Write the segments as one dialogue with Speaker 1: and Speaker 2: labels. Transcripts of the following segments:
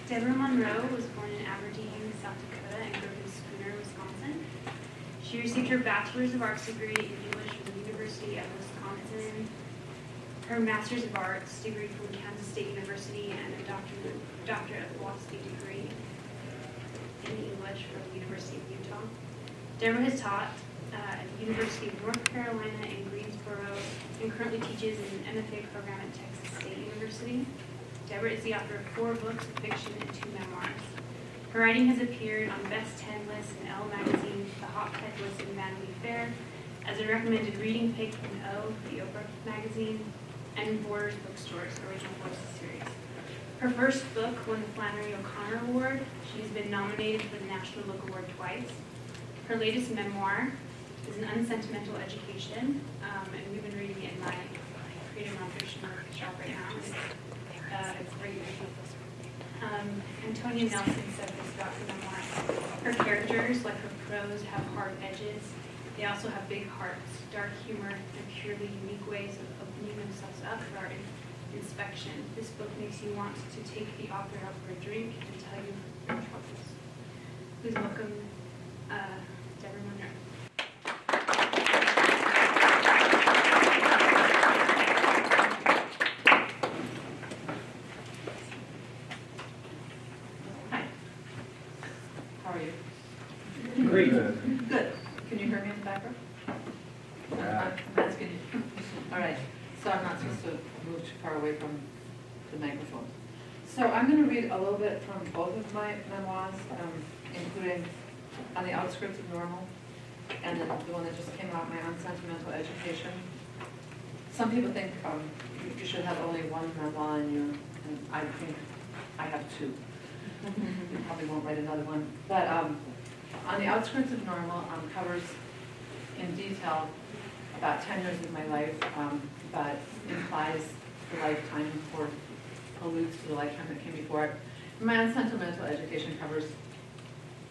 Speaker 1: Debra Monroe was born in Aberdeen, South Dakota, and grew up in Schooner, Wisconsin. She received her Bachelor's of Arts degree in English from the University of Wisconsin, her Master's of Arts degree from Kansas State University, and a doctorate of philosophy degree in English from the University of Utah. Debra has taught at the University of North Carolina in Greensboro and currently teaches an MFA program at Texas State University. Debra is the author of 4 books of fiction and 2 memoirs. Her writing has appeared on Best 10 lists in Elle magazine, the Hot Tech list in Vanity Fair, as a recommended reading pick in O, the Oprah magazine, and in Borders Bookstore's Original Voices series. Her first book won the Flannery O'Connor Award. She's been nominated for the National Book Award twice. Her latest memoir is An Unsentimental Education, and we've been reading it in my creative nonfiction workshop right now. It's great. Antonia Nelson said this about her memoir. Her characters, like her prose, have hard edges. They also have big hearts, dark humor, and purely unique ways of opening themselves up for our inspection. This book makes you want to take the author out for a drink and tell you their troubles. Please welcome Debra Monroe.
Speaker 2: Great.
Speaker 3: Good. Can you hear me in the background? That's good. All right. So I'm not supposed to move too far away from the microphone. So I'm going to read a little bit from both of my memoirs, including On the Outskirts of Normal, and then the one that just came out, My Unsentimental Education. Some people think you should have only one memoir in you, and I think I have 2. You probably won't write another one. But On the Outskirts of Normal covers in detail about 10 years of my life, but implies the lifetime or alludes to the lifetime that came before it. My Unsentimental Education covers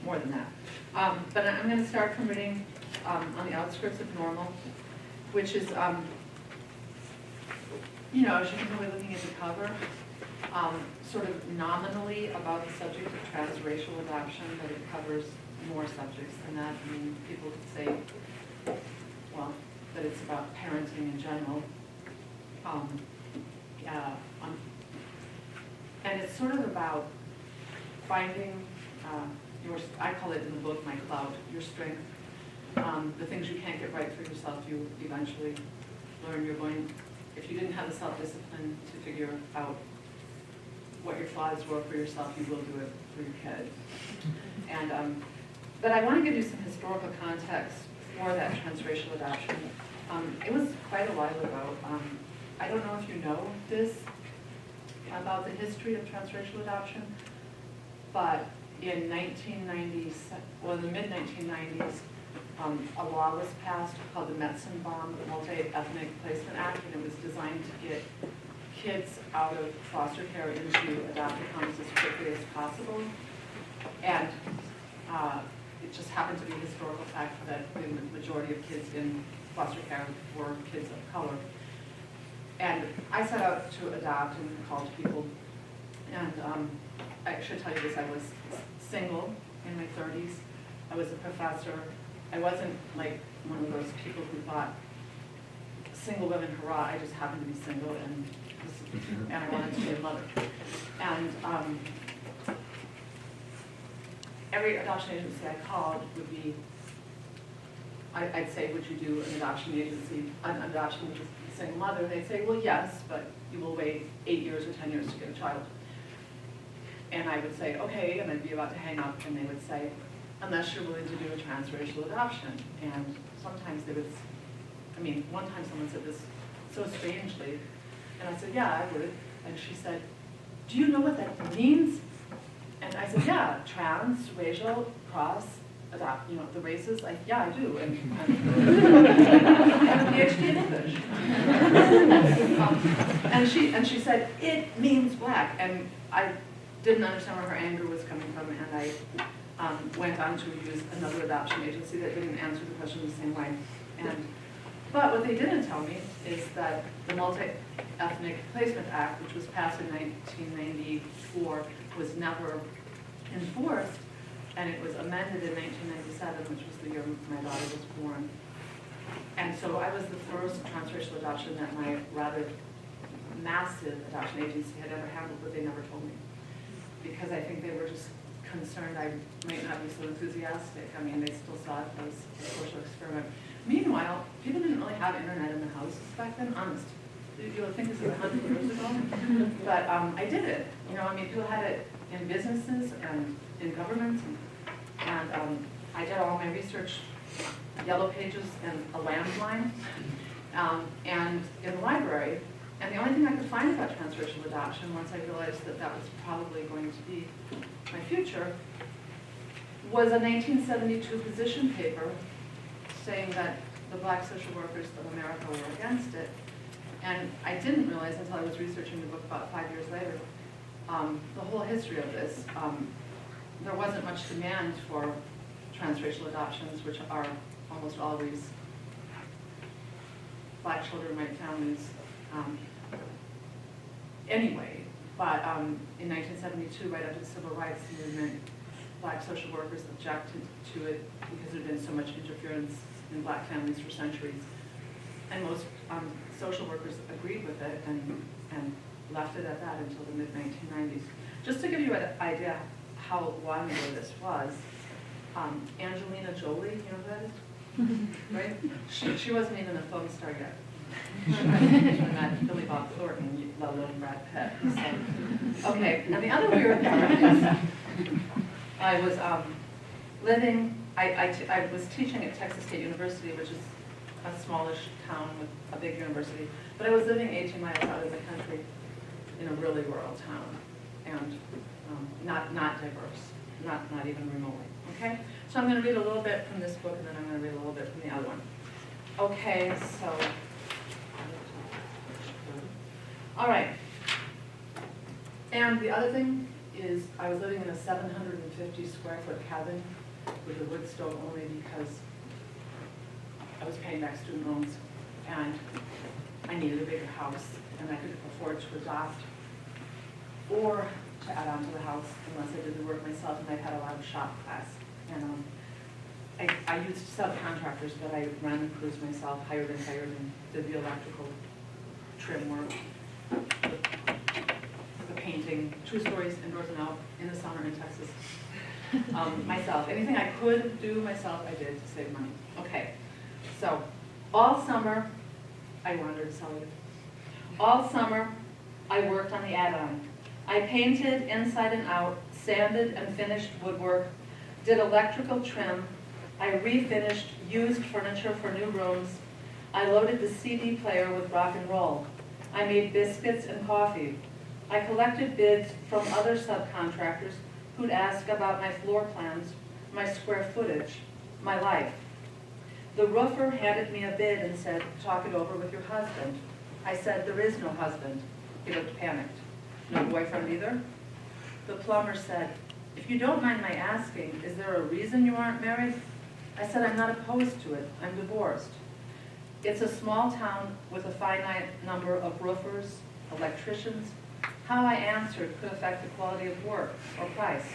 Speaker 3: more than that. But I'm going to start from reading On the Outskirts of Normal, which is, you know, as you can be looking at the cover, sort of nominally about the subject of transracial adoption, but it covers more subjects than that. I mean, people could say, well, that it's about parenting in general. And it's sort of about finding I call it in the book, my clout, your strength. The things you can't get right for yourself, you eventually learn you're going, if you didn't have the self-discipline to figure out what your flaws were for yourself, you will do it for your kid. And but I want to give you some historical context for that transracial adoption. It was quite a while ago. I don't know if you know this about the history of transracial adoption, but in 1990s, well, in the mid-1990s, a law was passed called the Metzenbaum Multi-Ethnic Placement Act, and it was designed to get kids out of foster care into adoptive homes as quickly as possible. And it just happened to be a historical fact that the majority of kids in foster care were kids of color. And I set out to adopt and called people. And I should tell you this, I was single in my 30s. I was a professor. I wasn't like one of those people who thought single women, hurrah, I just happened to be single and I wanted to be a mother. And every adoption agency I called would be, I'd say, would you do an adoption with a single mother? They'd say, well, yes, but you will wait 8 years or 10 years to get a child. And I would say, okay, and I'd be about to hang up, and they would say, unless you're willing to do a transracial adoption. And sometimes they would, I mean, one time someone said this so strangely, and I said, yeah, I would. And she said, do you know what that means? And I said, yeah, trans, racial, cross, adopt, you know, the races. Yeah, I do. And I have a PhD in English. And she said, it means black. And I didn't understand where her anger was coming from, and I went on to use another adoption agency that didn't answer the question the same way. And But what they didn't tell me is that the Multi-Ethnic Placement Act, which was passed in 1994, was never enforced, and it was amended in 1997, which was the year my daughter was born. And so I was the first transracial adoption that my rather massive adoption agency had ever handled, but they never told me. Because I think they were just concerned I might not be so enthusiastic. I mean, they still saw it as a social experiment. Meanwhile, people didn't really have internet in the houses back then, honest. You would think this was 100 years ago, but I did it. You know, I mean, people had it in businesses and in governments, and I did all my research, yellow pages and a landline, and in the library. And the only thing I could find about transracial adoption, once I realized that that was probably going to be my future, was a 1972 position paper saying that the black social workers of America were against it. And I didn't realize until I was researching the book about 5 years later, the whole history of this. There wasn't much demand for transracial adoptions, which are almost always black children, white families. Anyway, but in 1972, right after the Civil Rights Movement, black social workers objected to it because there had been so much interference in black families for centuries. And most social workers agreed with it and left it at that until the mid-1990s. Just to give you an idea how long ago this was, Angelina Jolie, you know who that is? Right? She wasn't even a film star yet. She met Billy Bob Thornton, let alone Brad Pitt. So, okay, and the other weird part is I was I was teaching at Texas State University, which is a smallish town with a big university, but I was living 18 miles out of the country in a really rural town, and not diverse, not even remotely, okay? So I'm going to read a little bit from this book, and then I'm going to read a little bit from the other one. Okay, so, all right. And the other thing is I was living in a 750 square foot cabin with a wood stove only because I was paying back student loans and I needed a bigger house and I couldn't afford to adopt or to add on to the house unless I did the work myself, and I had a lot of shop class. And I used subcontractors, but I ran the crews myself, hired and did the electrical trim work, the painting, 2 stories indoors and out in the summer in Texas. Myself. Anything I could do myself, I did to save money. Okay, so all summer, I wandered, sorry. All summer, I worked on the add-on. I painted inside and out, sanded and finished woodwork, did electrical trim. I refinished used furniture for new rooms. I loaded the CD player with rock and roll. I made biscuits and coffee. I collected bids from other subcontractors who'd ask about my floor plans, my square footage, my life. The roofer handed me a bid and said, "Talk it over with your husband." I said, "There is no husband." He looked panicked. "No boyfriend either?" The plumber said, "If you don't mind my asking, is there a reason you aren't married?" I said, "I'm not opposed to it. I'm divorced." It's a small town with a finite number of roofers, electricians. How I answered could affect the quality of work or price.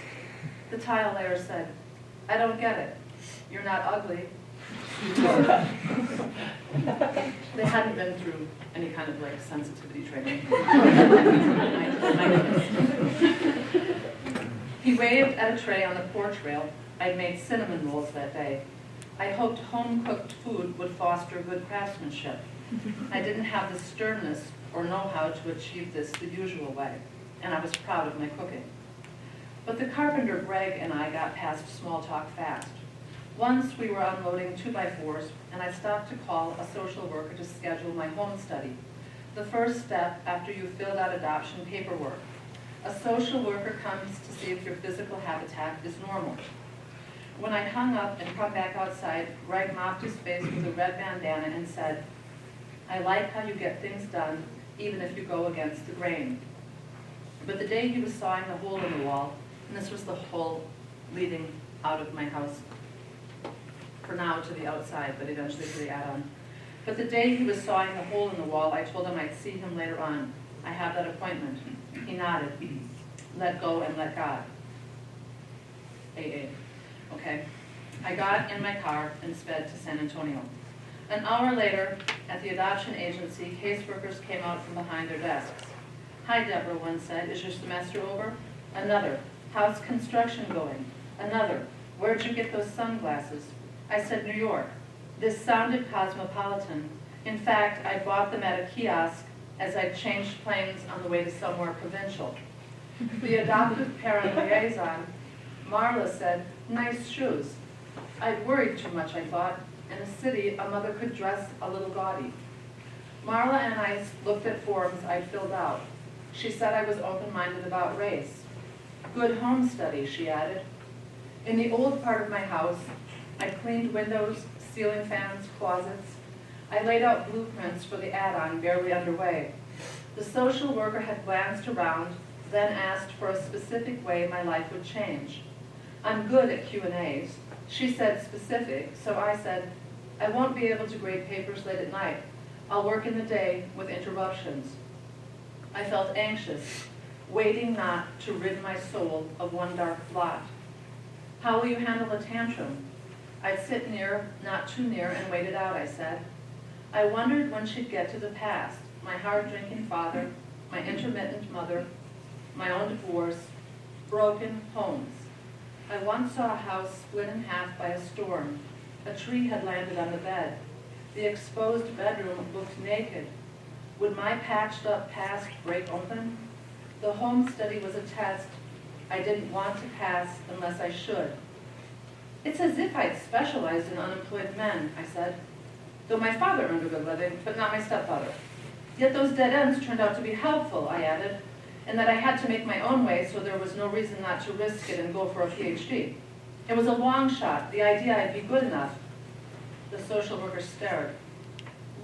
Speaker 3: The tile layer said, "I don't get it. You're not ugly." They hadn't been through any kind of like sensitivity training. He waved at a tray on the porch rail. I'd made cinnamon rolls that day. I hoped home-cooked food would foster good craftsmanship. I didn't have the sternness or know-how to achieve this the usual way, and I was proud of my cooking. But the carpenter Greg and I got past small talk fast. Once we were unloading 2x4s, and I stopped to call a social worker to schedule my home study, the first step after you've filled out adoption paperwork. A social worker comes to see if your physical habitat is normal. When I hung up and come back outside, Greg mopped his face with a red bandana and said, "I like how you get things done, even if you go against the grain." But the day he was sawing the hole in the wall, and this was the hole leading out of my house, for now to the outside, but eventually to the add-on, But the day he was sawing the hole in the wall, I told him I'd see him later on. I have that appointment. He nodded. Let go and let God. AA. Okay. I got in my car and sped to San Antonio. An hour later, at the adoption agency, caseworkers came out from behind their desks. Hi, Debra, one said. Is your semester over? Another. How's construction going? Another. Where'd you get those sunglasses? I said, New York. This sounded cosmopolitan. In fact, I bought them at a kiosk as I changed planes on the way to somewhere provincial. The adoptive parent liaison, Marla, said, nice shoes. I'd worried too much, I thought. In a city, a mother could dress a little gaudy. Marla and I looked at forms I'd filled out. She said I was open-minded about race. Good home study, she added. In the old part of my house, I cleaned windows, ceiling fans, closets. I laid out blueprints for the add-on barely underway. The social worker had glanced around, then asked for a specific way my life would change. I'm good at Q&As. She said specific, so I said, I won't be able to grade papers late at night. I'll work in the day with interruptions. I felt anxious, waiting not to rid my soul of one dark blot. How will you handle a tantrum? I'd sit near, not too near, and wait it out, I said. I wondered when she'd get to the past, my hard-drinking father, my intermittent mother, my own divorce, broken homes. I once saw a house split in half by a storm. A tree had landed on the bed. The exposed bedroom looked naked. Would my patched-up past break open? The home study was a test I didn't want to pass unless I should. It's as if I'd specialized in unemployed men, I said. Though my father earned a good living, but not my stepfather. Yet those dead ends turned out to be helpful, I added, and that I had to make my own way, so there was no reason not to risk it and go for a PhD. It was a long shot, the idea I'd be good enough. The social worker stared.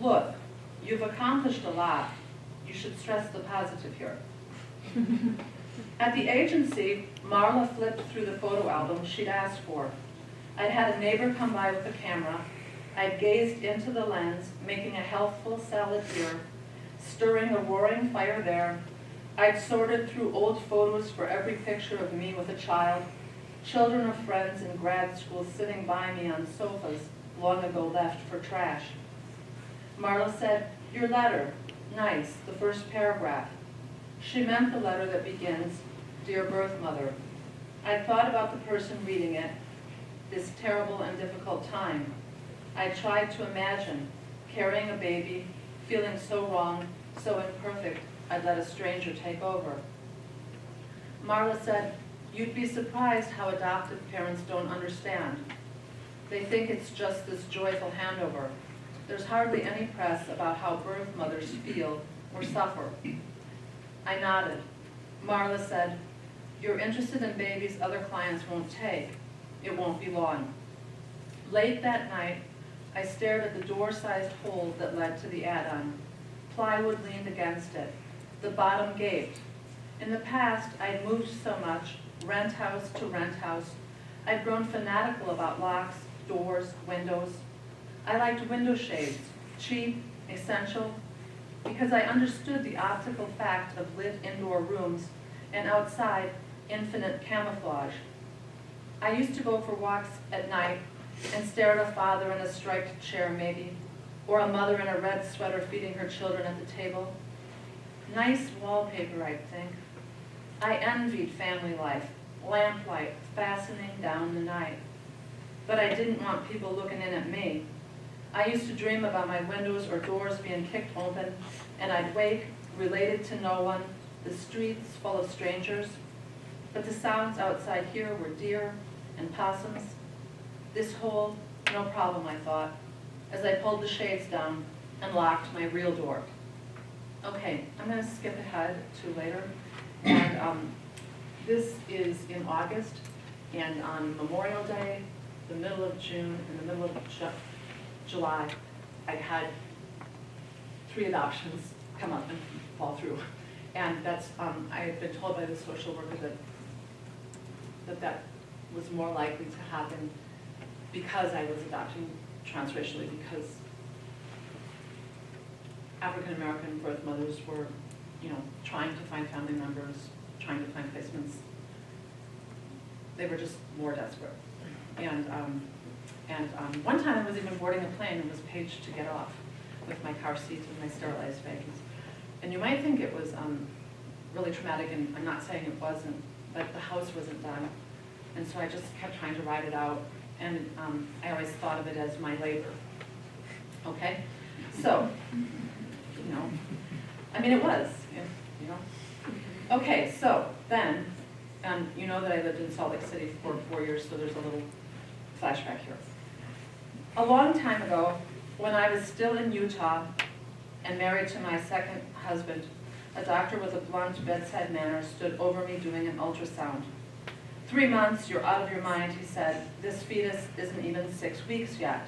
Speaker 3: Look, you've accomplished a lot. You should stress the positive here. At the agency, Marla flipped through the photo album she'd asked for. I'd had a neighbor come by with a camera. I'd gazed into the lens, making a healthful salad here, stirring a roaring fire there. I'd sorted through old photos for every picture of me with a child, children of friends in grad school sitting by me on sofas long ago left for trash. Marla said, your letter, nice, the first paragraph. She meant the letter that begins, Dear Birth Mother. I thought about the person reading it, this terrible and difficult time. I tried to imagine carrying a baby, feeling so wrong, so imperfect, I'd let a stranger take over. Marla said, you'd be surprised how adoptive parents don't understand. They think it's just this joyful handover. There's hardly any press about how birth mothers feel or suffer. I nodded. Marla said, you're interested in babies other clients won't take. It won't be long. Late that night, I stared at the door-sized hole that led to the add-on. Plywood leaned against it. The bottom gaped. In the past, I'd moved so much, rent house to rent house. I'd grown fanatical about locks, doors, windows. I liked window shades, cheap, essential, because I understood the optical fact of lit indoor rooms and outside infinite camouflage. I used to go for walks at night and stare at a father in a striped chair maybe, or a mother in a red sweater feeding her children at the table. Nice wallpaper, I'd think. I envied family life, lamplight fastening down the night. But I didn't want people looking in at me. I used to dream about my windows or doors being kicked open, and I'd wake, related to no one, the streets full of strangers. But the sounds outside here were deer and possums. This hole, no problem, I thought, as I pulled the shades down and locked my real door. Okay, I'm going to skip ahead to later. And this is in August, and on Memorial Day, the middle of June, and the middle of July, I had 3 adoptions come up and fall through. And that's, I had been told by the social worker that was more likely to happen because I was adopting transracially, because African-American birth mothers were, trying to find family members, trying to find placements. They were just more desperate. And one time I was even boarding a plane and was paged to get off with my car seat and my sterilized babies. And you might think it was really traumatic, and I'm not saying it wasn't, but the house wasn't done. And so I just kept trying to ride it out, and I always thought of it as my labor. Okay? So, it was, Okay, so then, you know that I lived in Salt Lake City for 4 years, so there's a little flashback here. A long time ago, when I was still in Utah and married to my second husband, a doctor with a blunt bedside manner stood over me doing an ultrasound. 3 months, you're out of your mind, he said. This fetus isn't even 6 weeks yet.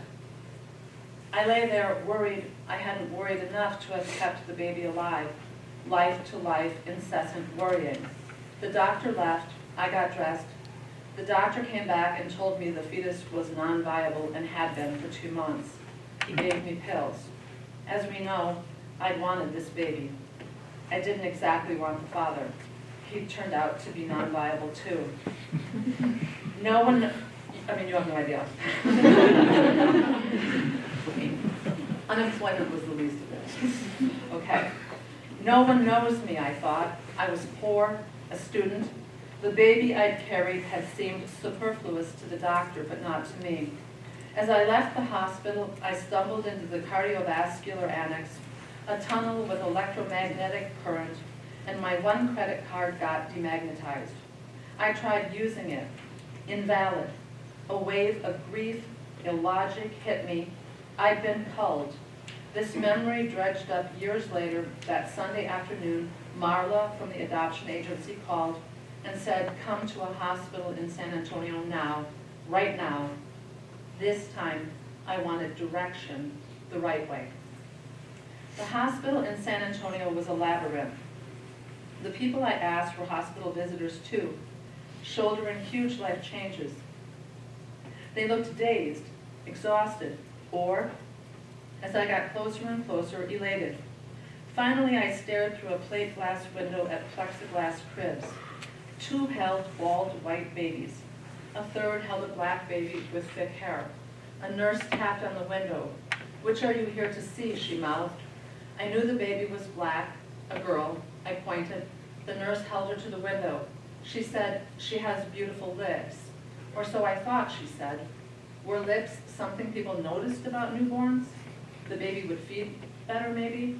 Speaker 3: I lay there worried I hadn't worried enough to have kept the baby alive. Life to life, incessant worrying. The doctor left, I got dressed. The doctor came back and told me the fetus was non-viable and had been for 2 months. He gave me pills. As we know, I'd wanted this baby. I didn't exactly want the father. He turned out to be non-viable too. No one, you have no idea. Unemployment was the least of it. Okay. No one knows me, I thought. I was poor, a student. The baby I'd carried had seemed superfluous to the doctor, but not to me. As I left the hospital, I stumbled into the cardiovascular annex, a tunnel with electromagnetic current, and my one credit card got demagnetized. I tried using it. Invalid. A wave of grief, illogic hit me. I'd been culled. This memory dredged up years later. That Sunday afternoon, Marla from the adoption agency called and said, come to a hospital in San Antonio now, right now. This time, I wanted direction the right way. The hospital in San Antonio was a labyrinth. The people I asked were hospital visitors too, shouldering huge life changes. They looked dazed, exhausted, or, as I got closer and closer, elated. Finally, I stared through a plate glass window at plexiglass cribs. 2 held bald white babies. A third held a black baby with thick hair. A nurse tapped on the window. Which are you here to see, she mouthed. I knew the baby was black, a girl. I pointed. The nurse held her to the window. She said, she has beautiful lips. Or so I thought, she said. Were lips something people noticed about newborns? The baby would feed better, maybe?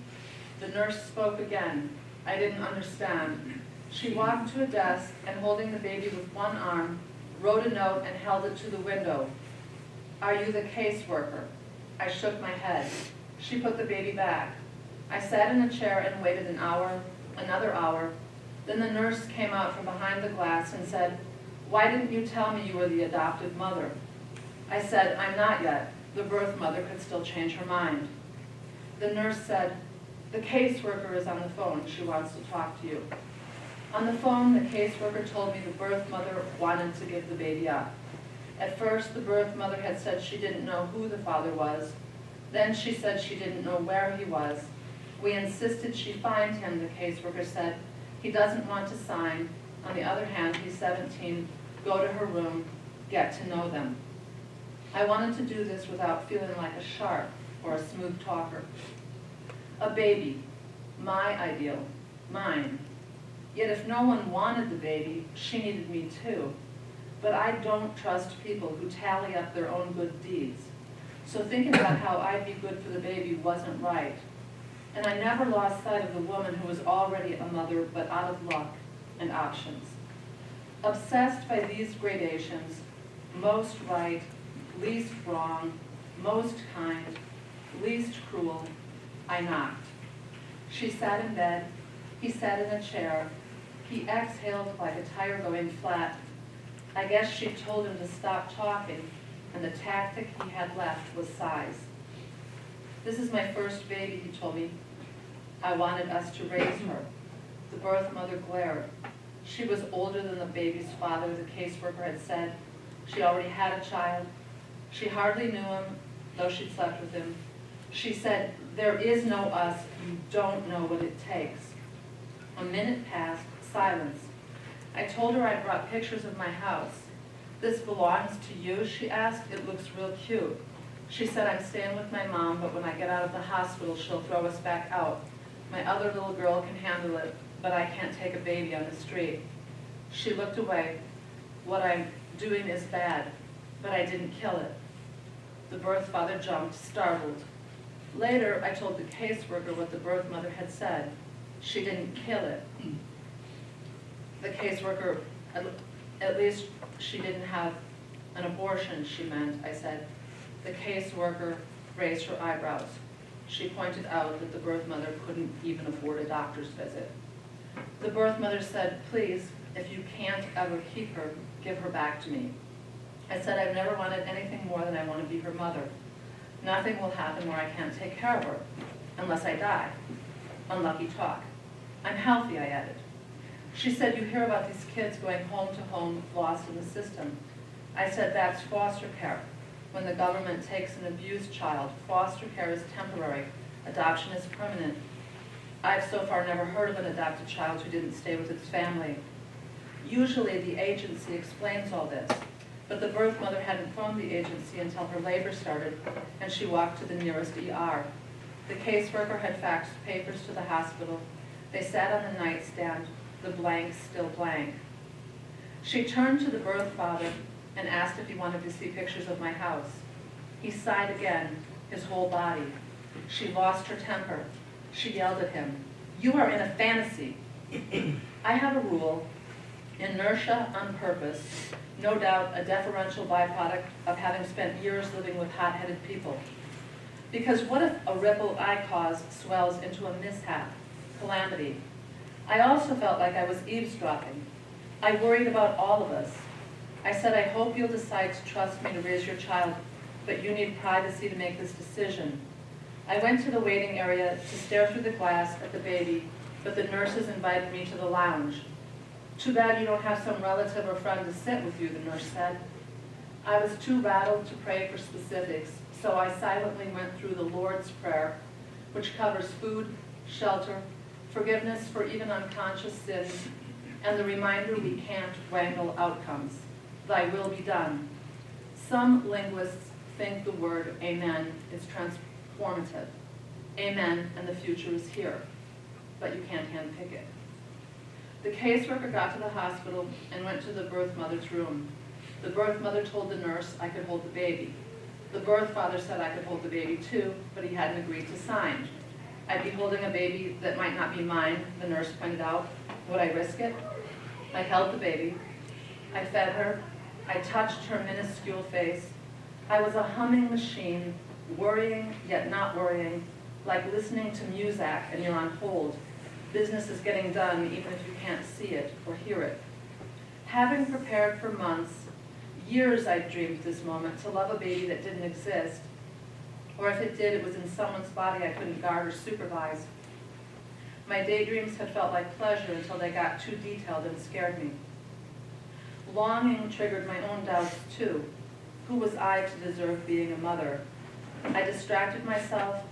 Speaker 3: The nurse spoke again. I didn't understand. She walked to a desk and, holding the baby with one arm, wrote a note and held it to the window. Are you the caseworker? I shook my head. She put the baby back. I sat in a chair and waited an hour, another hour. Then the nurse came out from behind the glass and said, why didn't you tell me you were the adoptive mother? I said, I'm not yet. The birth mother could still change her mind. The nurse said, the caseworker is on the phone. She wants to talk to you. On the phone, the caseworker told me the birth mother wanted to give the baby up. At first, the birth mother had said she didn't know who the father was. Then she said she didn't know where he was. We insisted she find him, the caseworker said. He doesn't want to sign. On the other hand, he's 17. Go to her room, get to know them. I wanted to do this without feeling like a shark or a smooth talker. A baby, my ideal, mine. Yet if no one wanted the baby, she needed me too. But I don't trust people who tally up their own good deeds. So thinking about how I'd be good for the baby wasn't right. And I never lost sight of the woman who was already a mother, but out of luck and options. Obsessed by these gradations, most right, least wrong, most kind, least cruel, I knocked. She sat in bed, he sat in a chair. He exhaled like a tire going flat. I guess she told him to stop talking, and the tactic he had left was sighs. This is my first baby, he told me. I wanted us to raise her. The birth mother glared. She was older than the baby's father, the caseworker had said. She already had a child. She hardly knew him, though she'd slept with him. She said, "There is no us, you don't know what it takes." A minute passed, silence. I told her I brought pictures of my house. "This belongs to you?" she asked. "It looks real cute." She said, "I'm staying with my mom, but when I get out of the hospital, she'll throw us back out. My other little girl can handle it, but I can't take a baby on the street." She looked away. "What I'm doing is bad, but I didn't kill it." The birth father jumped, startled. Later, I told the caseworker what the birth mother had said. She didn't kill it. The caseworker, "At least she didn't have an abortion," she meant, I said. The caseworker raised her eyebrows. She pointed out that the birth mother couldn't even afford a doctor's visit. The birth mother said, "Please, if you can't ever keep her, give her back to me." I said, "I've never wanted anything more than I want to be her mother. Nothing will happen where I can't take care of her, unless I die." Unlucky talk. "I'm healthy," I added. She said, "You hear about these kids going home to home, lost in the system." I said, "That's foster care. When the government takes an abused child, foster care is temporary, adoption is permanent. I've so far never heard of an adopted child who didn't stay with its family. Usually the agency explains all this, but the birth mother hadn't phoned the agency until her labor started, and she walked to the nearest ER. The caseworker had faxed papers to the hospital. They sat on the nightstand, the blanks still blank. She turned to the birth father and asked if he wanted to see pictures of my house. He sighed again, his whole body. She lost her temper. She yelled at him, "You are in a fantasy." I have a rule, inertia on purpose, no doubt a deferential byproduct of having spent years living with hot-headed people. Because what if a ripple I cause swells into a mishap, calamity? I also felt like I was eavesdropping. I worried about all of us. I said, "I hope you'll decide to trust me to raise your child, but you need privacy to make this decision." I went to the waiting area to stare through the glass at the baby, but the nurses invited me to the lounge. "Too bad you don't have some relative or friend to sit with you," the nurse said. I was too rattled to pray for specifics, so I silently went through the Lord's Prayer, which covers food, shelter, forgiveness for even unconscious sins, and the reminder we can't wrangle outcomes. Thy will be done. Some linguists think the word amen is transformative. Amen, and the future is here, but you can't handpick it. The caseworker got to the hospital and went to the birth mother's room. The birth mother told the nurse I could hold the baby. The birth father said I could hold the baby too, but he hadn't agreed to sign. I'd be holding a baby that might not be mine, the nurse pointed out. Would I risk it? I held the baby. I fed her. I touched her minuscule face. I was a humming machine, worrying yet not worrying, like listening to Muzak and you're on hold. Business is getting done even if you can't see it or hear it. Having prepared for months, years I'd dreamed this moment, to love a baby that didn't exist, or if it did, it was in someone's body I couldn't guard or supervise. My daydreams had felt like pleasure until they got too detailed and scared me. Longing triggered my own doubts too. Who was I to deserve being a mother? I distracted myself,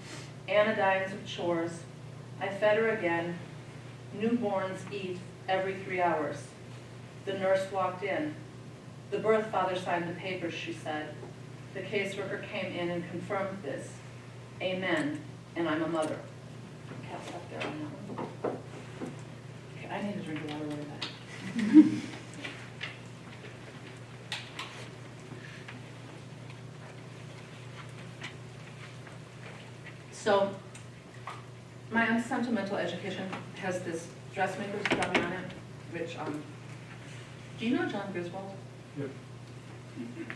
Speaker 3: anodynes of chores. I fed her again. Newborns eat every 3 hours. The nurse walked in. The birth father signed the papers, she said. The caseworker came in and confirmed this. Amen, and I'm a mother. Okay, I'll stop there on that one. Okay, I need to drink a lot of water. So, my sentimental education has this dressmaker's dummy on it, which, do you know John Griswold?
Speaker 2: Yep.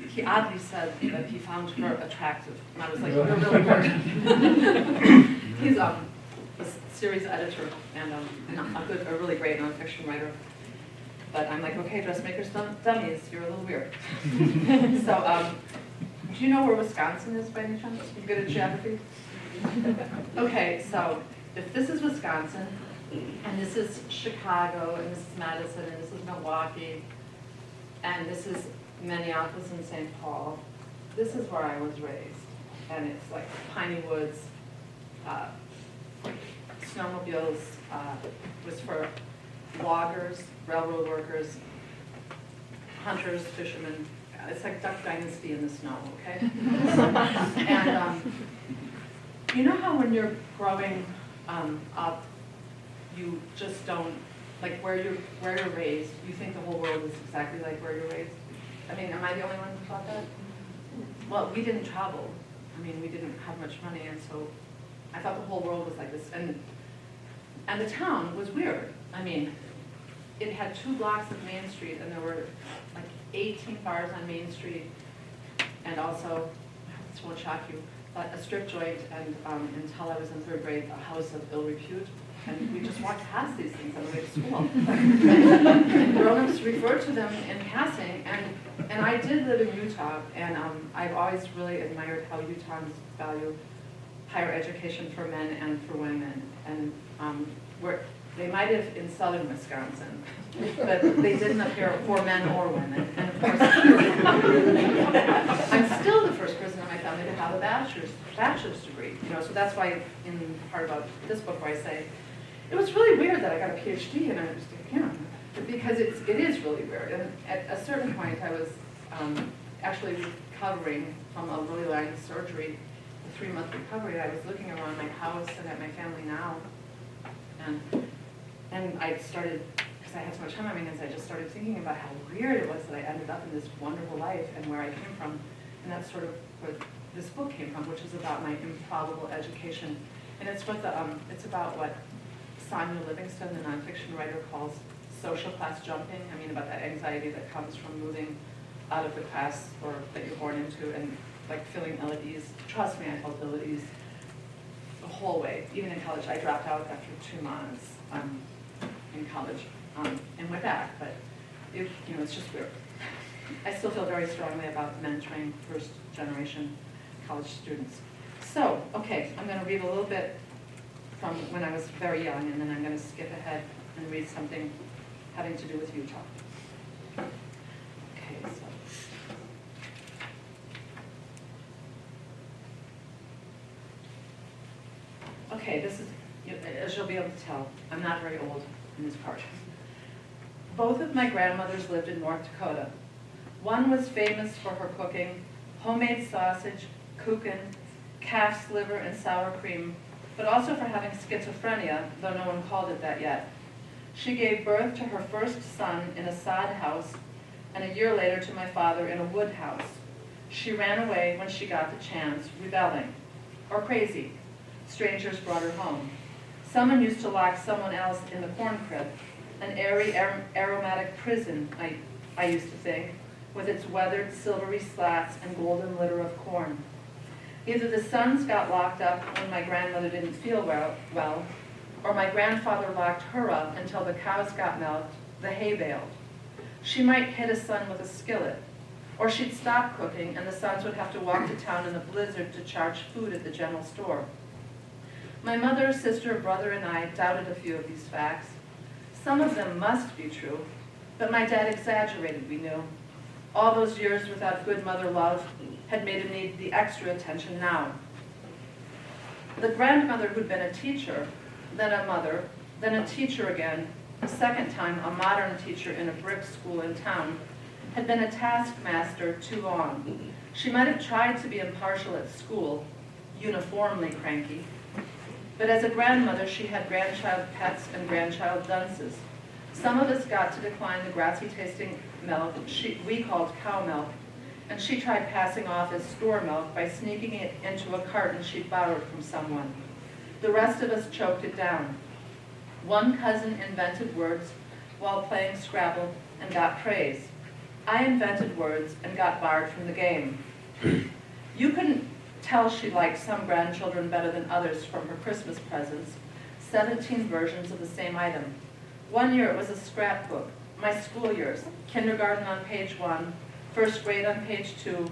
Speaker 3: He oddly said that he found her attractive, and I was like, you're really hurt. He's a series editor and a really great nonfiction writer. But I'm like, okay, dressmakers, dummies, you're a little weird. So, do you know where Wisconsin is by any chance? You good at geography? Okay, so if this is Wisconsin, and this is Chicago, and this is Madison, and this is Milwaukee, and this is Minneapolis and St. Paul, this is where I was raised. And it's like piney woods, snowmobiles, was for loggers, railroad workers, hunters, fishermen. It's like Duck Dynasty in the snow, okay? And you know how when you're growing up, you just don't, like where you're raised, you think the whole world is exactly like where you're raised? I mean, am I the only one who thought that? Well, we didn't travel. I mean, we didn't have much money, and so I thought the whole world was like this. And the town was weird. I mean, it had 2 blocks of Main Street, and there were like 18 bars on Main Street, and also, this won't shock you, but a strip joint, and until I was in 3rd grade, a house of ill repute. And we just walked past these things on the way to school. And grown-ups referred to them in passing, and I did live in Utah, and I've always really admired how Utahns value higher education for men and for women. And they might have in southern Wisconsin, but they didn't appear for men or women. And of course, I'm still the first person in my family to have a bachelor's degree. You know, so that's why in the part about this book where I say, it was really weird that I got a PhD, and I was like, yeah, because it is really weird. And at a certain point, I was actually recovering from a really long surgery, a 3-month recovery. I was looking around my house and at my family now, and I started, because I had so much time on my hands, I just started thinking about how weird it was that I ended up in this wonderful life and where I came from. And that's sort of where this book came from, which is about my improbable education. And it's about what Samuel Livingston, the nonfiction writer, calls social class jumping. I mean, about that anxiety that comes from moving out of the class or that you're born into and like feeling ill at ease. Trust me, I felt ill at ease the whole way. Even in college, I dropped out after 2 months in college and went back, but it's just weird. I still feel very strongly about mentoring first generation college students. So, okay, I'm going to read a little bit from when I was very young, and then I'm going to skip ahead and read something having to do with Utah. Okay, so. Okay, this is, as you'll be able to tell, I'm not very old in this part. Both of my grandmothers lived in North Dakota. One was famous for her cooking homemade sausage, kuchen, calf's liver, and sour cream, but also for having schizophrenia, though no one called it that yet. She gave birth to her first son in a sod house, and a year later to my father in a wood house. She ran away when she got the chance, rebelling, or crazy. Strangers brought her home. Someone used to lock someone else in the corn crib, an airy, aromatic prison, I used to think, with its weathered, silvery slats and golden litter of corn. Either the sons got locked up when my grandmother didn't feel well, or my grandfather locked her up until the cows got milked, the hay baled. She might hit a son with a skillet, or she'd stop cooking and the sons would have to walk to town in the blizzard to charge food at the general store. My mother, sister, brother, and I doubted a few of these facts. Some of them must be true, but my dad exaggerated, we knew. All those years without good mother love had made him need the extra attention now. The grandmother who'd been a teacher, then a mother, then a teacher again, a second time a modern teacher in a brick school in town, had been a taskmaster too long. She might have tried to be impartial at school, uniformly cranky, but as a grandmother she had grandchild pets and grandchild dunces. Some of us got to decline the grassy tasting milk we called cow milk, and she tried passing off as store milk by sneaking it into a carton she'd borrowed from someone. The rest of us choked it down. One cousin invented words while playing Scrabble and got praise. I invented words and got barred from the game. You couldn't tell she liked some grandchildren better than others from her Christmas presents, 17 versions of the same item. One year it was a scrapbook, my school years, kindergarten on page 1, first grade on page 2,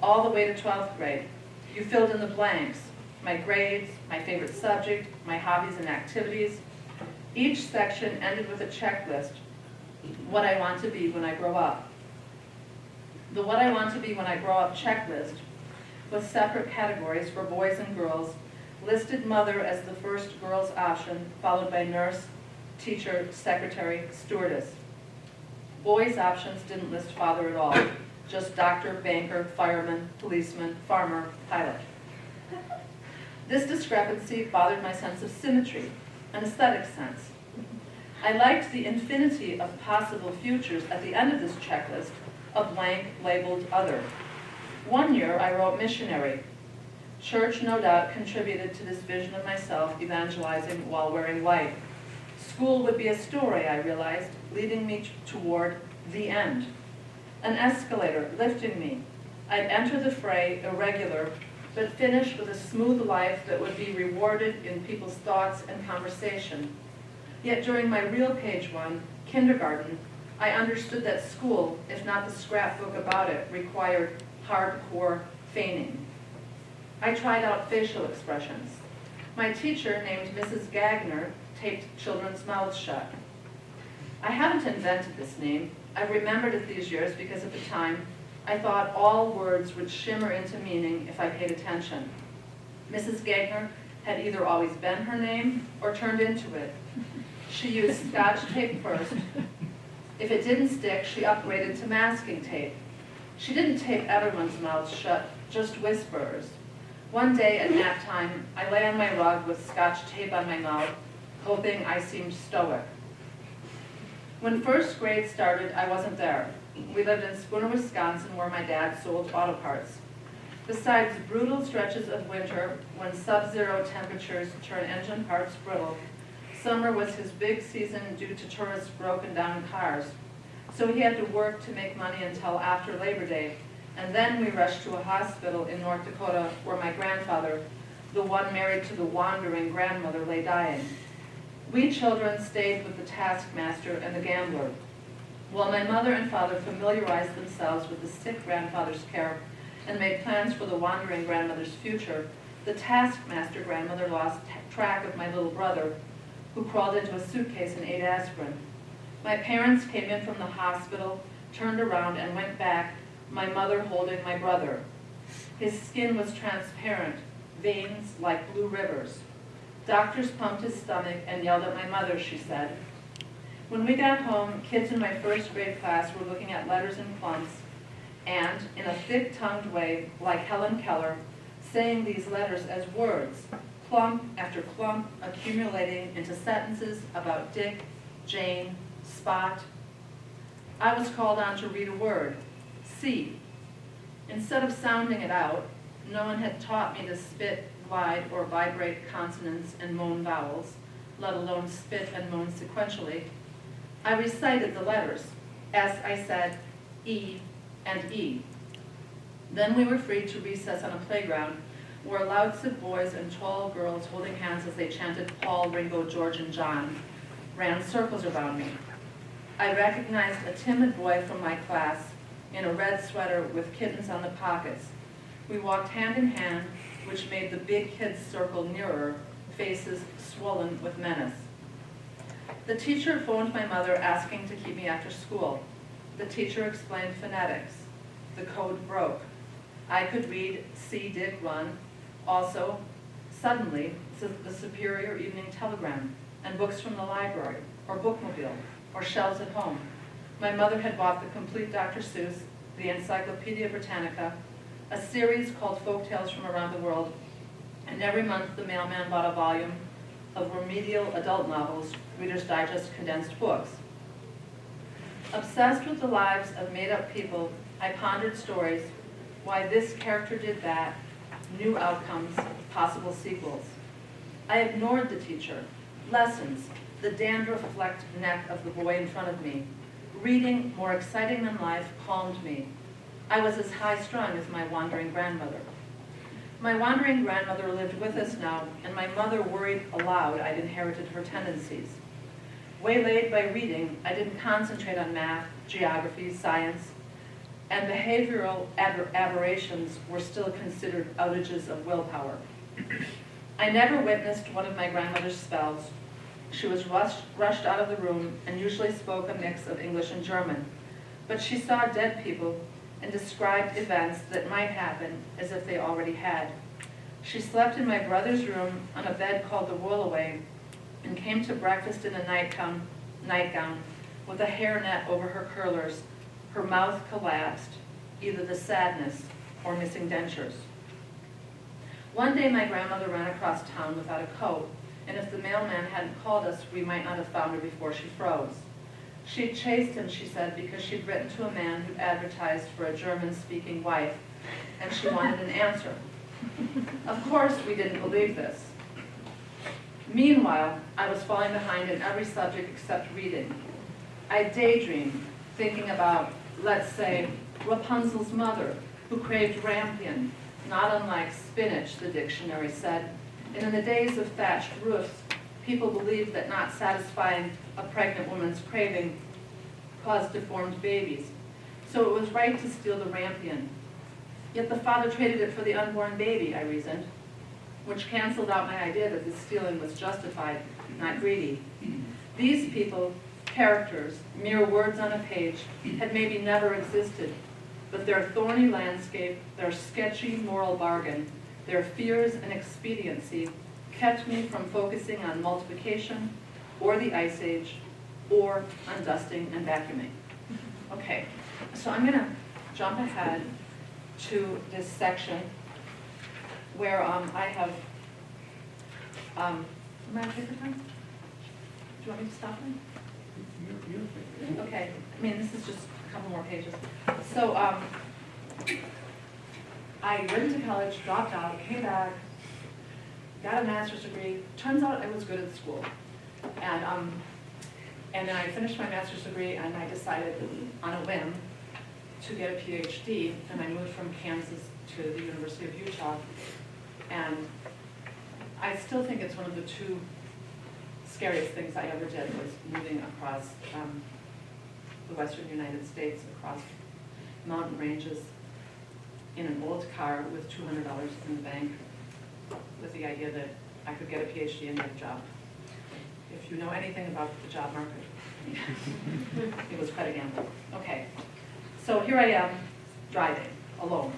Speaker 3: all the way to 12th grade. You filled in the blanks, my grades, my favorite subject, my hobbies and activities. Each section ended with a checklist, what I want to be when I grow up. The what I want to be when I grow up checklist, with separate categories for boys and girls, listed mother as the first girl's option, followed by nurse, teacher, secretary, stewardess. Boys' options didn't list father at all, just doctor, banker, fireman, policeman, farmer, pilot. This discrepancy bothered my sense of symmetry, an aesthetic sense. I liked the infinity of possible futures at the end of this checklist, a blank labeled other. One year I wrote missionary. Church, no doubt, contributed to this vision of myself evangelizing while wearing white. School would be a story, I realized, leading me toward the end. An escalator lifting me. I'd enter the fray irregular, but finish with a smooth life that would be rewarded in people's thoughts and conversation. Yet during my real page one, kindergarten, I understood that school, if not the scrapbook about it, required hardcore feigning. I tried out facial expressions. My teacher, named Mrs. Gagner, taped children's mouths shut. I haven't invented this name. I've remembered it these years because at the time, I thought all words would shimmer into meaning if I paid attention. Mrs. Gagner had either always been her name or turned into it. She used Scotch tape first. If it didn't stick, she upgraded to masking tape. She didn't tape everyone's mouths shut, just whisperers. One day at nap time, I lay on my rug with Scotch tape on my mouth, hoping I seemed stoic. When first grade started, I wasn't there. We lived in Spooner, Wisconsin, where my dad sold auto parts. Besides brutal stretches of winter, when sub-zero temperatures turn engine parts brittle, summer was his big season due to tourists' broken down cars. So he had to work to make money until after Labor Day, and then we rushed to a hospital in North Dakota where my grandfather, the one married to the wandering grandmother, lay dying. We children stayed with the taskmaster and the gambler. While my mother and father familiarized themselves with the sick grandfather's care and made plans for the wandering grandmother's future, the taskmaster grandmother lost track of my little brother, who crawled into a suitcase and ate aspirin. My parents came in from the hospital, turned around and went back, my mother holding my brother. His skin was transparent, veins like blue rivers. Doctors pumped his stomach and yelled at my mother, she said. When we got home, kids in my first grade class were looking at letters in clumps and, in a thick-tongued way, like Helen Keller, saying these letters as words, clump after clump, accumulating into sentences about Dick, Jane, Spot. I was called on to read a word, C. Instead of sounding it out, no one had taught me to spit, glide, or vibrate consonants and moan vowels, let alone spit and moan sequentially. I recited the letters, as I said, E and E. Then we were free to recess on a playground where louds of boys and tall girls holding hands as they chanted Paul, Ringo, George, and John ran circles around me. I recognized a timid boy from my class in a red sweater with kittens on the pockets. We walked hand in hand, which made the big kids circle nearer, faces swollen with menace. The teacher phoned my mother asking to keep me after school. The teacher explained phonetics. The code broke. I could read See Dick Run. Also, suddenly, the Superior Evening Telegram and books from the library, or bookmobile, or shelves at home. My mother had bought the complete Dr. Seuss, the Encyclopedia Britannica, a series called Folktales from Around the World, and every month the mailman bought a volume of remedial adult novels, Reader's Digest condensed books. Obsessed with the lives of made-up people, I pondered stories, why this character did that, new outcomes, possible sequels. I ignored the teacher, lessons, the dandruff-flecked neck of the boy in front of me. Reading, more exciting than life, calmed me. I was as high-strung as my wandering grandmother. My wandering grandmother lived with us now, and my mother worried aloud I'd inherited her tendencies. Waylaid by reading, I didn't concentrate on math, geography, science, and behavioral aberrations were still considered outages of willpower. I never witnessed one of my grandmother's spells. She was rushed out of the room and usually spoke a mix of English and German, but she saw dead people and described events that might happen as if they already had. She slept in my brother's room on a bed called the rollaway and came to breakfast in a nightgown with a hairnet over her curlers, her mouth collapsed, either the sadness or missing dentures. One day my grandmother ran across town without a coat, and if the mailman hadn't called us, we might not have found her before she froze. She'd chased him, she said, because she'd written to a man who'd advertised for a German-speaking wife, and she wanted an answer. Of course, we didn't believe this. Meanwhile, I was falling behind in every subject except reading. I daydreamed, thinking about, let's say, Rapunzel's mother, who craved rampion, not unlike spinach, the dictionary said. And in the days of thatched roofs, people believed that not satisfying a pregnant woman's craving caused deformed babies. So it was right to steal the rampion. Yet the father traded it for the unborn baby, I reasoned, which canceled out my idea that the stealing was justified, not greedy. These people, characters, mere words on a page, had maybe never existed, but their thorny landscape, their sketchy moral bargain, their fears and expediency kept me from focusing on multiplication, or the Ice Age, or on dusting and vacuuming. Okay, so I'm going to jump ahead to this section where I have, am I okay for time? Do you want me to stop then? Okay, I mean, this is just a couple more pages. So I went to college, dropped out, came back, got a master's degree. Turns out I was good at school. And then I finished my master's degree and I decided on a whim to get a PhD, and I moved from Kansas to the University of Utah. And I still think it's one of the two scariest things I ever did was moving across the western United States, across mountain ranges in an old car with $200 in the bank, with the idea that I could get a PhD and get a job. If you know anything about the job market, it was quite a gamble. Okay, so here I am, driving, alone.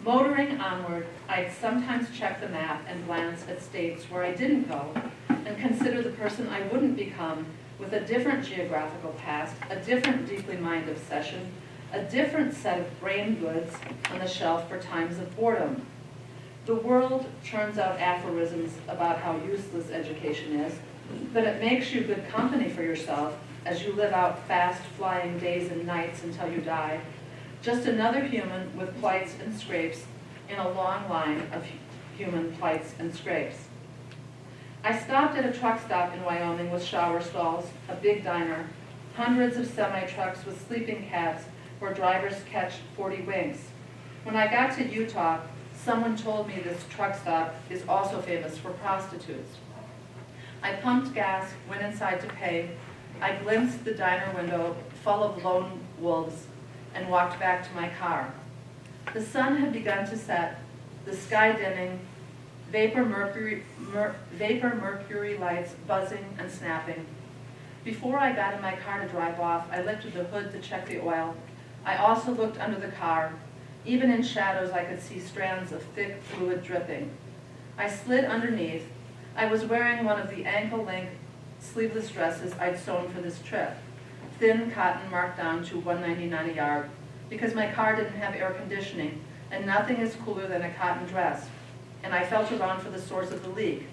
Speaker 3: Motoring onward, I'd sometimes check the map and glance at states where I didn't go and consider the person I wouldn't become with a different geographical past, a different deeply mined obsession, a different set of brain goods on the shelf for times of boredom. The world churns out aphorisms about how useless education is, but it makes you good company for yourself as you live out fast-flying days and nights until you die. Just another human with plights and scrapes in a long line of human plights and scrapes. I stopped at a truck stop in Wyoming with shower stalls, a big diner, hundreds of semi-trucks with sleeping cabs where drivers catch 40 winks. When I got to Utah, someone told me this truck stop is also famous for prostitutes. I pumped gas, went inside to pay. I glimpsed the diner window full of lone wolves and walked back to my car. The sun had begun to set, the sky dimming, vapor mercury lights buzzing and snapping. Before I got in my car to drive off, I lifted the hood to check the oil. I also looked under the car. Even in shadows, I could see strands of thick fluid dripping. I slid underneath. I was wearing one of the ankle-length sleeveless dresses I'd sewn for this trip. Thin cotton marked down to $1.99 a yard, because my car didn't have air conditioning, and nothing is cooler than a cotton dress. And I felt around for the source of the leak,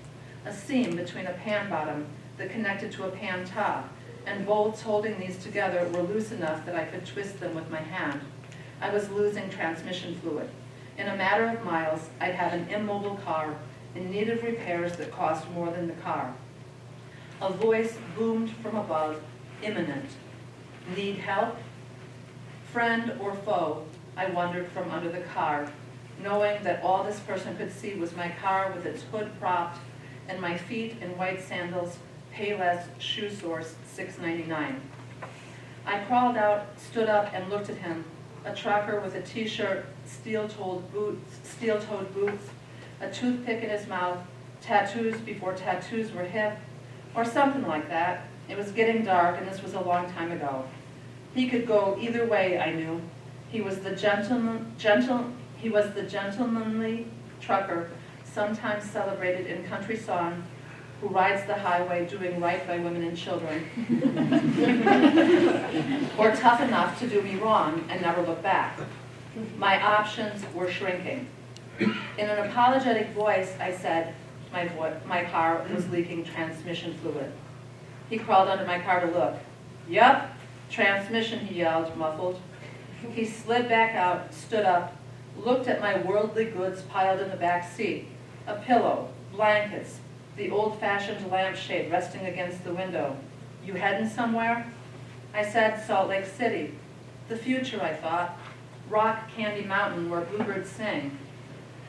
Speaker 3: a seam between a pan bottom that connected to a pan top, and bolts holding these together were loose enough that I could twist them with my hand. I was losing transmission fluid. In a matter of miles, I'd have an immobile car in need of repairs that cost more than the car. A voice boomed from above, imminent. Need help? Friend or foe, I wondered from under the car, knowing that all this person could see was my car with its hood propped and my feet in white sandals, Payless Shoe Source, $6.99. I crawled out, stood up, and looked at him, a trucker with a t-shirt, steel-toed boots, a toothpick in his mouth, tattoos before tattoos were hip, or something like that. It was getting dark, and this was a long time ago. He could go either way, I knew. He was the gentlemanly trucker, sometimes celebrated in country song, who rides the highway doing right by women and children, or tough enough to do me wrong and never look back. My options were shrinking. In an apologetic voice, I said my car was leaking transmission fluid. He crawled under my car to look. "Yup, transmission," he yelled, muffled. He slid back out, stood up, looked at my worldly goods piled in the back seat, a pillow, blankets, the old-fashioned lampshade resting against the window. "You heading somewhere?" I said, "Salt Lake City." The future, I thought. Rock Candy Mountain where bluebirds sing.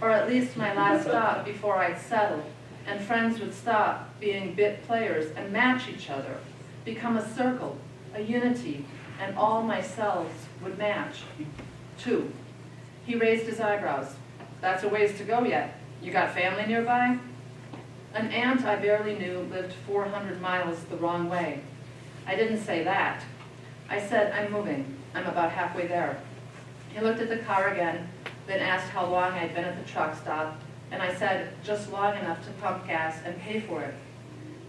Speaker 3: Or at least my last stop before I'd settle, and friends would stop being bit players and match each other, become a circle, a unity, and all my selves would match. 2. He raised his eyebrows. "That's a ways to go yet. You got family nearby?" An aunt I barely knew lived 400 miles the wrong way. I didn't say that. I said, "I'm moving. I'm about halfway there." He looked at the car again, then asked how long I'd been at the truck stop, and I said, "Just long enough to pump gas and pay for it."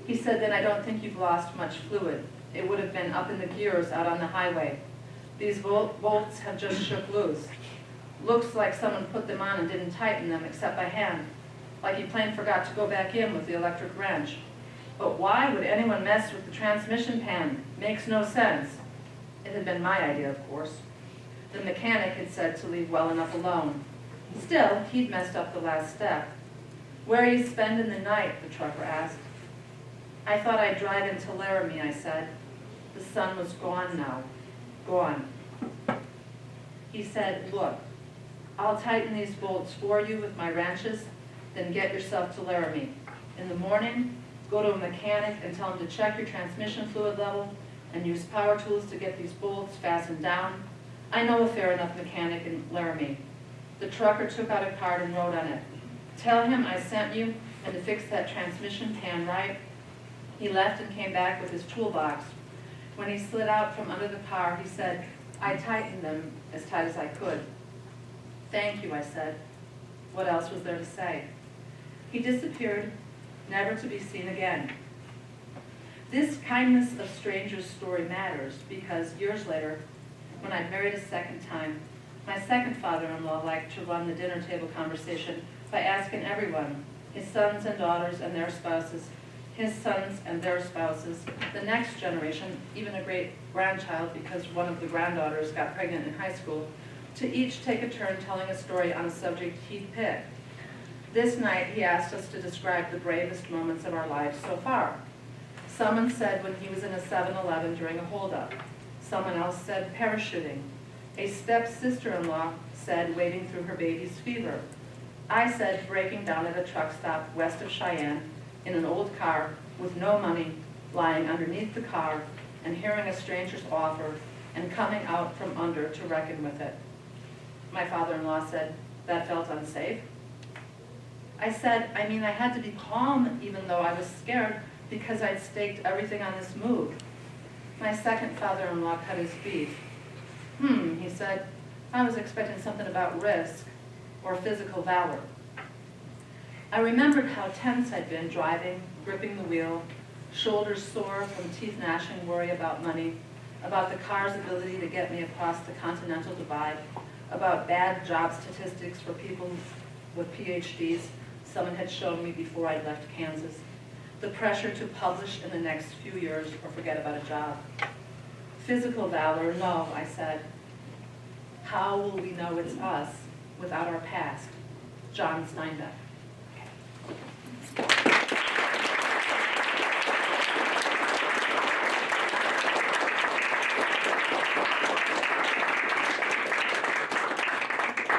Speaker 3: He said, "Then I don't think you've lost much fluid. It would have been up in the gears out on the highway. These bolts have just shook loose. Looks like someone put them on and didn't tighten them except by hand, like he plain forgot to go back in with the electric wrench. But why would anyone mess with the transmission pan? Makes no sense." It had been my idea, of course. The mechanic had said to leave well enough alone. Still, he'd messed up the last step. "Where are you spending the night?" the trucker asked. "I thought I'd drive into Laramie," I said. The sun was gone now. Gone. He said, "Look, I'll tighten these bolts for you with my wrenches, then get yourself to Laramie. In the morning, go to a mechanic and tell him to check your transmission fluid level and use power tools to get these bolts fastened down. I know a fair enough mechanic in Laramie." The trucker took out a card and wrote on it, "Tell him I sent you and to fix that transmission pan right." He left and came back with his toolbox. When he slid out from under the car, he said, "I tightened them as tight as I could." "Thank you," I said. What else was there to say? He disappeared, never to be seen again. This kindness of strangers story matters because years later, when I married a second time, my second father-in-law liked to run the dinner table conversation by asking everyone, his sons and daughters and their spouses, his sons and their spouses, the next generation, even a great-grandchild because one of the granddaughters got pregnant in high school, to each take a turn telling a story on a subject he'd picked. This night, he asked us to describe the bravest moments of our lives so far. Someone said when he was in a 7-Eleven during a holdup. Someone else said parachuting. A step-sister-in-law said wading through her baby's fever. I said breaking down at a truck stop west of Cheyenne in an old car with no money, lying underneath the car and hearing a stranger's offer and coming out from under to reckon with it. My father-in-law said, "That felt unsafe." I said, I had to be calm even though I was scared because I'd staked everything on this move. My second father-in-law cut his beef. He said, "I was expecting something about risk or physical valor." I remembered how tense I'd been driving, gripping the wheel, shoulders sore from teeth gnashing worry about money, about the car's ability to get me across the Continental Divide, about bad job statistics for people with PhDs someone had shown me before I'd left Kansas, the pressure to publish in the next few years or forget about a job. Physical valor, no, I said. How will we know it's us without our past? John Steinbeck.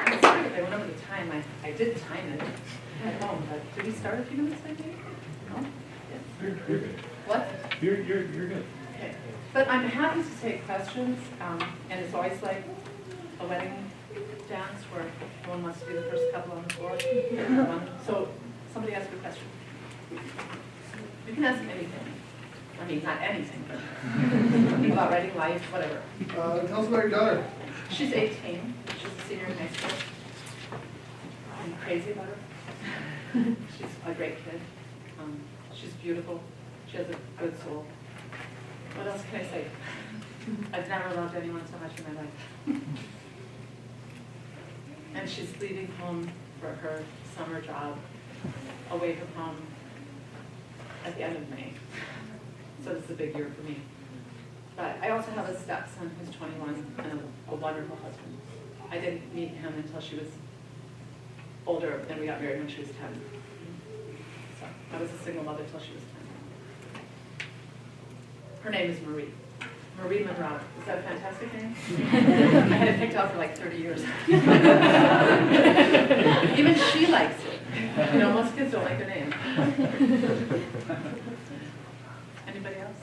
Speaker 3: I'm sorry if I went over the time. I did time it at home, but did we start a few minutes late maybe? No? Yes.
Speaker 2: You're good.
Speaker 3: What?
Speaker 2: You're good.
Speaker 3: Okay. But I'm happy to take questions, and it's always like a wedding dance where one wants to be the first couple on the floor. So somebody ask a question. You can ask anything. Not anything, but about writing life, whatever.
Speaker 4: Tell us about your daughter.
Speaker 3: She's 18. She's a senior in high school. I'm crazy about her. She's a great kid. She's beautiful. She has a good soul. What else can I say? I've never loved anyone so much in my life. And she's leaving home for her summer job away from home at the end of May. So this is a big year for me. But I also have a stepson who's 21 and a wonderful husband. I didn't meet him until she was older, and we got married when she was 10. So I was a single mother till she was 10. Her name is Marie. Marie Monroe. Is that a fantastic name? I had it picked out for like 30 years. Even she likes it. You know, most kids don't like their name. Anybody else?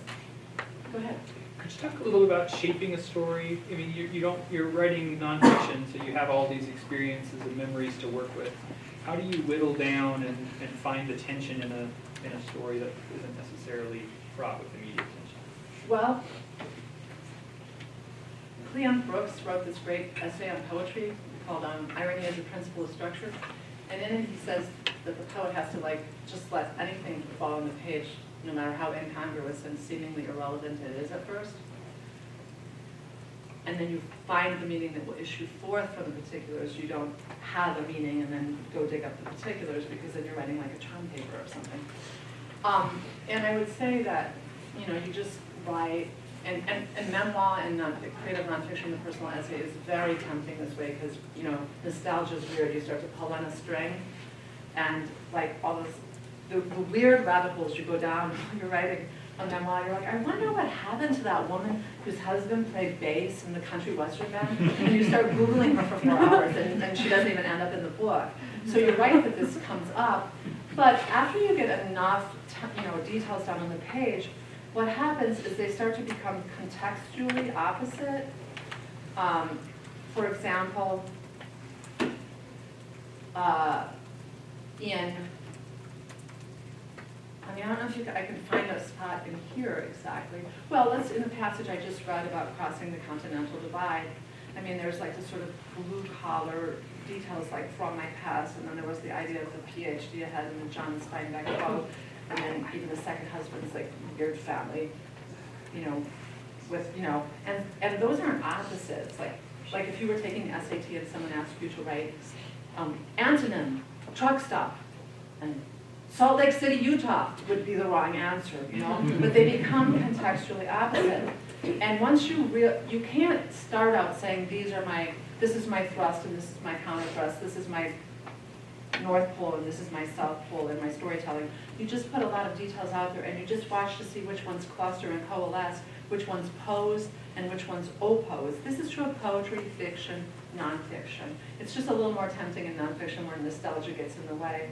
Speaker 3: Go ahead.
Speaker 2: Could you talk a little about shaping a story? I mean, you're writing nonfiction, so you have all these experiences and memories to work with. How do you whittle down and find the tension in a story that isn't necessarily fraught with immediate tension?
Speaker 3: Well, Cleon Brooks wrote this great essay on poetry called Irony as a Principle of Structure. And in it he says that the poet has to just let anything fall on the page, no matter how incongruous and seemingly irrelevant it is at first. And then you find the meaning that will issue forth from the particulars. You don't have a meaning and then go dig up the particulars, because then you're writing like a term paper or something. And I would say that, you just write, and memoir and creative nonfiction, the personal essay is very tempting this way, because, nostalgia is weird. You start to pull on a string, and like all this, the weird rabbit holes you go down when you're writing a memoir. You're like, I wonder what happened to that woman whose husband played bass in the country western band. And you start Googling her for 4 hours, and she doesn't even end up in the book. So you're right that this comes up. But after you get enough details down on the page, what happens is they start to become contextually opposite. For example, I don't know if I can find a spot in here exactly. Well, in the passage I just read about crossing the Continental Divide, there's like this sort of blue-collar details like from my past, and then there was the idea of the PhD ahead and the John Steinbeck quote, and then even the second husband's like weird family, and those aren't opposites. Like if you were taking the SAT and someone asked you to write antonym, truck stop, and Salt Lake City, Utah would be the wrong answer, but they become contextually opposite. And once you can't start out saying this is my thrust and this is my counter thrust, this is my North Pole and this is my South Pole in my storytelling. You just put a lot of details out there, and you just watch to see which ones cluster and coalesce, which ones pose and which ones oppose. This is true of poetry, fiction, nonfiction. It's just a little more tempting in nonfiction where nostalgia gets in the way.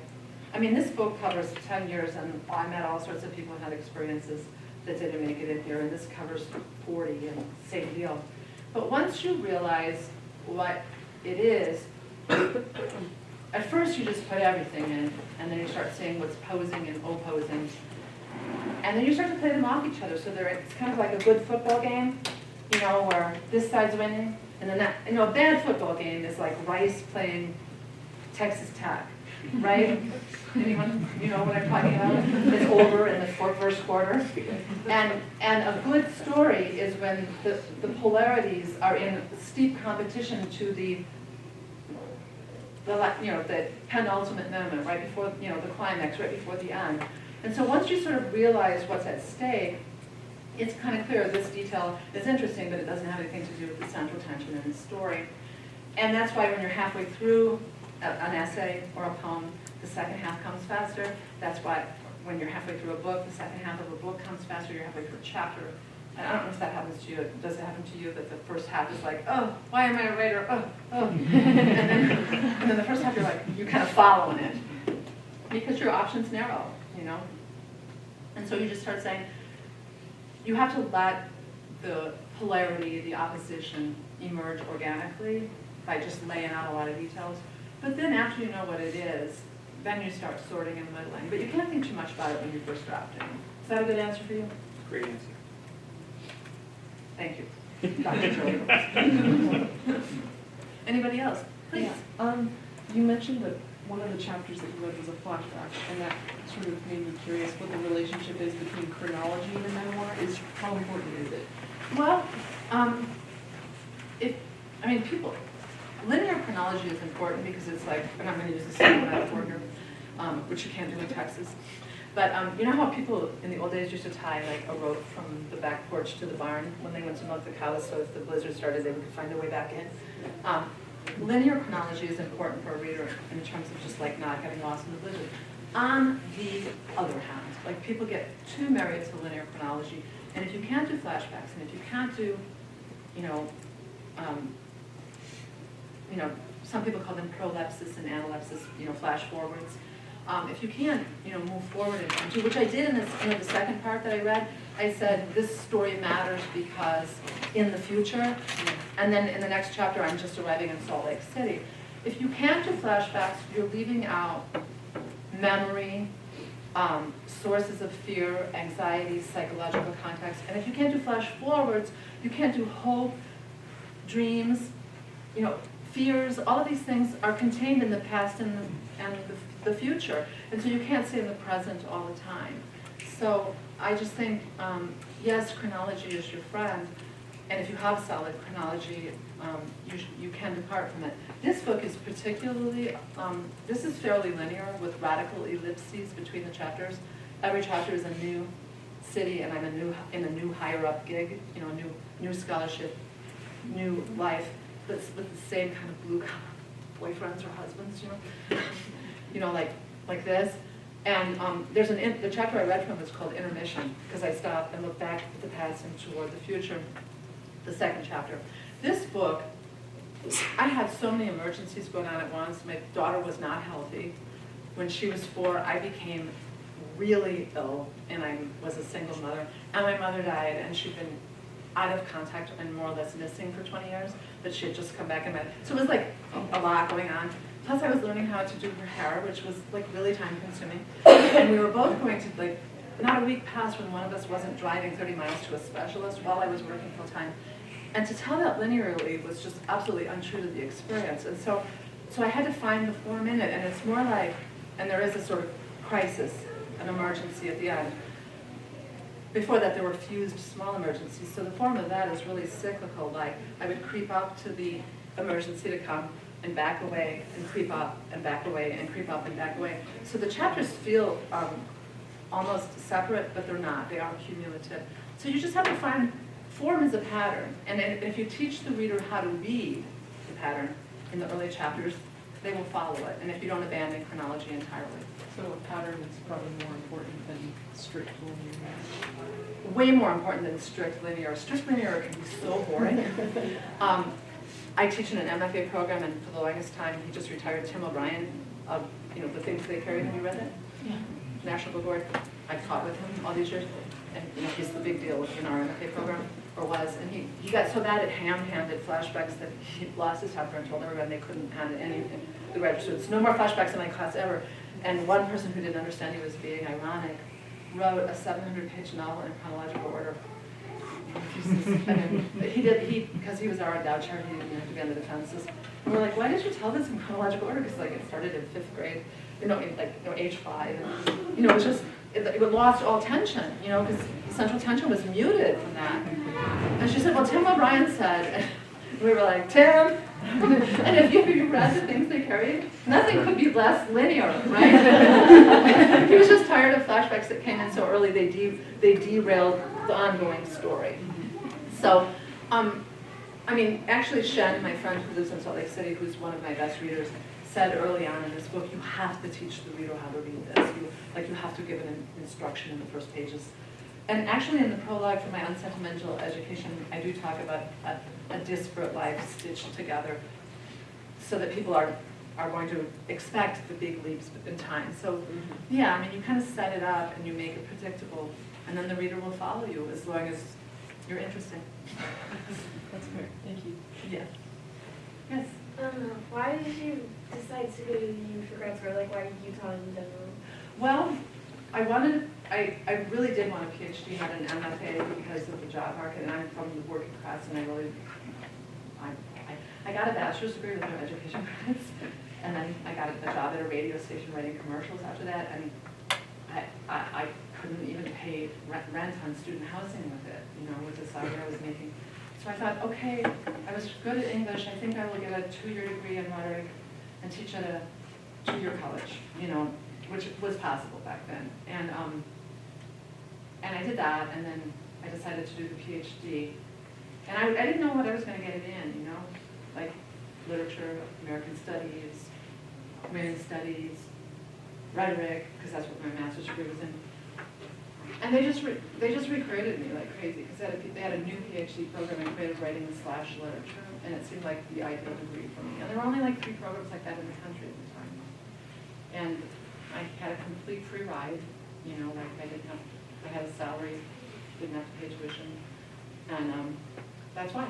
Speaker 3: This book covers 10 years, and I met all sorts of people who had experiences that didn't make it in here, and this covers 40, and same deal. But once you realize what it is, at first you just put everything in, and then you start seeing what's posing and opposing, and then you start to play them off each other. So it's kind of like a good football game, where this side's winning, and then a bad football game is like Rice playing Texas Tech, right? Anyone, what I'm talking about? It's over in the first quarter. And a good story is when the polarities are in steep competition to the penultimate moment, right before, the climax, right before the end. And so once you sort of realize what's at stake, it's kind of clear this detail is interesting, but it doesn't have anything to do with the central tension in the story. And that's why when you're halfway through an essay or a poem, the second half comes faster. That's why when you're halfway through a book, the second half of a book comes faster. You're halfway through a chapter. And I don't know if that happens to you. Does it happen to you that the first half is like, oh, why am I a writer? Oh. and then the first half you're kind of following it. Because your options narrow, And so you just start saying, you have to let the polarity, the opposition emerge organically by just laying out a lot of details. But then after you know what it is, then you start sorting and whittling. But you can't think too much about it when you're first drafting. Is that a good answer for you?
Speaker 2: Great answer.
Speaker 3: Thank you. Dr. Joey. Anybody else? Please.
Speaker 4: You mentioned the one of the chapters that you read was a flashback, and that sort of made me curious what the relationship is between chronology and a memoir. How important is it?
Speaker 3: Well, linear chronology is important because it's like, and I'm going to use the same metaphor here, which you can't do in Texas. But you know how people in the old days used to tie like a rope from the back porch to the barn when they went to milk the cows, so if the blizzard started, they could find their way back in. Linear chronology is important for a reader in terms of just like not getting lost in the blizzard. On the other hand, like people get too married to linear chronology, and if you can't do flashbacks, and if you can't do, some people call them prolepsis and analepsis, flash forwards. If you can't, move forward and do, which I did in this, the second part that I read, I said this story matters because in the future, and then in the next chapter, I'm just arriving in Salt Lake City. If you can't do flashbacks, you're leaving out memory, sources of fear, anxiety, psychological context. And if you can't do flash forwards, you can't do hope, dreams, fears. All of these things are contained in the past and the future. And so you can't stay in the present all the time. So I just think, yes, chronology is your friend. And if you have solid chronology, you can depart from it. This book is particularly, this is fairly linear with radical ellipses between the chapters. Every chapter is a new city, and I'm in a new higher up gig, new scholarship, new life, but with the same kind of blue collar boyfriends or husbands, like this. And there's the chapter I read from is called Intermission, because I stopped and looked back at the past and toward the future. The second chapter. This book, I had so many emergencies going on at once. My daughter was not healthy. When she was 4, I became really ill, and I was a single mother. And my mother died, and she'd been out of contact and more or less missing for 20 years, but she had just come back in bed. So it was like a lot going on. Plus I was learning how to do her hair, which was like really time consuming. And we were both going to not a week passed when one of us wasn't driving 30 miles to a specialist while I was working full time. And to tell that linearly was just absolutely untrue to the experience. And so I had to find the form in it, and it's more like, and there is a sort of crisis, an emergency at the end. Before that, there were fused small emergencies. So the form of that is really cyclical. Like I would creep up to the emergency to come and back away and creep up and back away and creep up and back away. So the chapters feel almost separate, but they're not. They are cumulative. So you just have to find form is a pattern. And if you teach the reader how to read the pattern in the early chapters, they will follow it. And if you don't abandon chronology entirely.
Speaker 4: So a pattern is probably more important than strict linear.
Speaker 3: Way more important than strict linear. Strict linear can be so boring. I teach in an MFA program, and for the longest time, he just retired, Tim O'Brien, of The Things They Carry. Have you read it?
Speaker 4: Yeah.
Speaker 3: National Book Award. I've taught with him all these years, and he's the big deal in our MFA program, or was. And he got so bad at ham-handed flashbacks that he lost his temper and told everyone they couldn't hand it any the graduate students. No more flashbacks in my class ever. And one person who didn't understand he was being ironic wrote a 700-page novel in chronological order. And because he was our endowed chair, he didn't have to be on the defenses. And we're like, why did you tell this in chronological order? Because it started in 5th grade, age 5. And, it was just, it lost all tension, because central tension was muted from that. And she said, well, Tim O'Brien said, and we were like, Tim? And if you read The Things They Carried, nothing could be less linear, right? He was just tired of flashbacks that came in so early, they derailed the ongoing story. So, actually Shen, my friend who lives in Salt Lake City, who's one of my best readers, said early on in this book, you have to teach the reader how to read this. You have to give an instruction in the first pages. And actually in the prologue for my unsentimental education, I do talk about a disparate life stitched together so that people are going to expect the big leaps in time. So yeah, you kind of set it up and you make it predictable, and then the reader will follow you as long as you're interesting.
Speaker 4: That's fair. Thank you.
Speaker 3: Yeah. Yes?
Speaker 5: Why did you decide to go to UU for grad school? Like, why Utah in general?
Speaker 3: Well, I really did want a PhD, not an MFA, because of the job market, and I'm from the working class, and I got a bachelor's degree with no education credits, And then I got a job at a radio station writing commercials after that, and I couldn't even pay rent on student housing with it, you know, with the salary I was making. So I thought, okay, I was good at English, I think I will get a 2-year degree in rhetoric and teach at a 2-year college, you know, which was possible back then. And I did that, and then I decided to do the PhD. And I didn't know what I was going to get it in, you know, like literature, American studies, women's studies, rhetoric, because that's what my master's degree was in. And they just recruited me like crazy, because they had a new PhD program in creative writing / literature, and it seemed like the ideal degree for me. And there were only like 3 programs like that in the country at the time. And I had a complete free ride, you know, like I had a salary, didn't have to pay tuition, and that's why.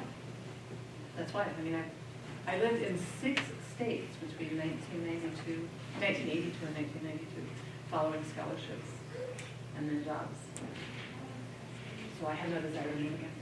Speaker 3: I mean, I lived in 6 states between 1982 and 1992, following scholarships and then jobs. So I had no desire to move again.